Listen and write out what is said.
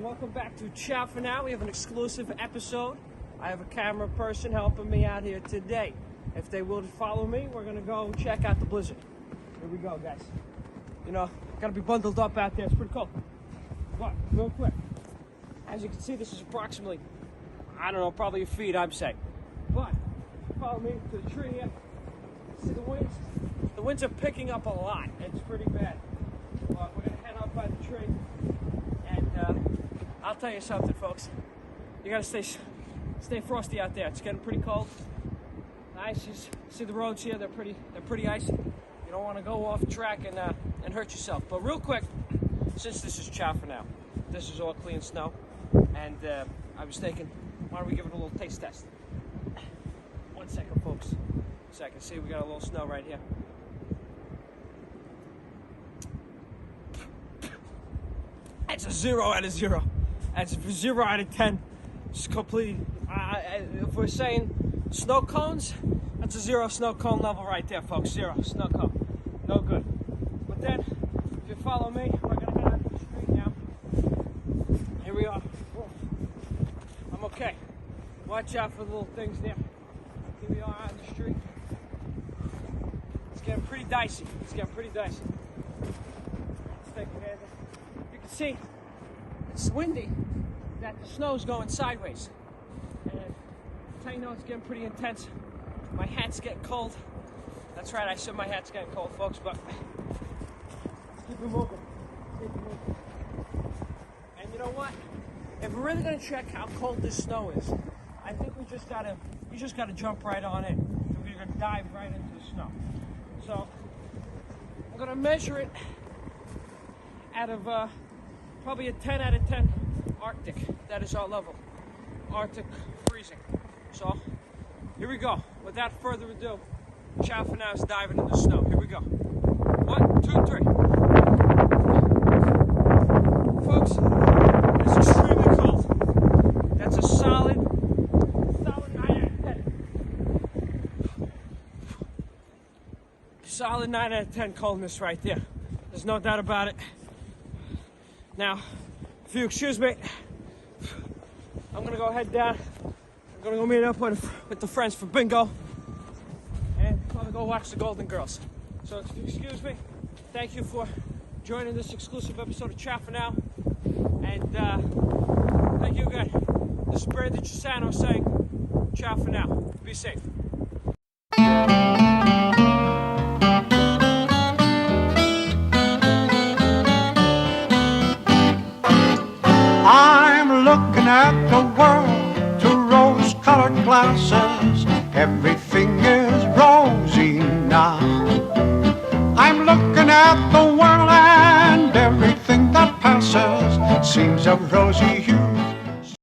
Welcome back to Ciao for Now. We have an exclusive episode. I have a camera person helping me out here today. If they will follow me, we're gonna go check out the blizzard. Here we go, guys. You know, gotta be bundled up out there. It's pretty cold. But real quick, as you can see, this is approximately, I don't know, probably a feet, I'm saying. But follow me to the tree here. See the winds? The winds are picking up a lot. It's pretty bad. But we're gonna head up by the tree. I'll tell you something, folks. You gotta stay frosty out there. It's getting pretty cold. Nice. You see the roads here? They're pretty icy. You don't want to go off track and hurt yourself. But real quick, since this is Ciao for Now, this is all clean snow, and I was thinking, why don't we give it a little taste test? 1 second, folks. 1 second. See, we got a little snow right here. It's a 0 out of 0. That's 0 out of 10. It's completely. If we're saying snow cones, that's a 0 snow cone level right there, folks. 0 snow cone. No good. But then, if you follow me, we're gonna head out to the street now. Here we are. I'm okay. Watch out for the little things there. Here we are on the street. It's getting pretty dicey. Let's take it in. You can see it's windy, that the snow's going sideways. And that's how you know it's getting pretty intense. My hat's getting cold. That's right, I said my hat's getting cold, folks, but let's keep it moving. And you know what? If we're really gonna check how cold this snow is, I think you just gotta jump right on in. We're gonna dive right into the snow. So I'm gonna measure it out of probably a 10 out of 10 Arctic. That is our level. Arctic freezing. So here we go. Without further ado, Ciao for Now is diving in the snow. Here we go. 1, 2, 3. Folks, it's extremely cold. That's a solid 9 out of 10. Solid 9 out of 10 coldness right there. There's no doubt about it. Now, if you excuse me, I'm gonna go head down. I'm gonna go meet up with the friends for bingo, and I'm gonna go watch the Golden Girls. So if you excuse me, thank you for joining this exclusive episode of Ciao for Now, and thank you again. This is Brandon Chuisano saying Ciao for now. Be safe. Looking at the world through rose-colored glasses, everything is rosy now. I'm looking at the world and everything that passes seems of rosy hue.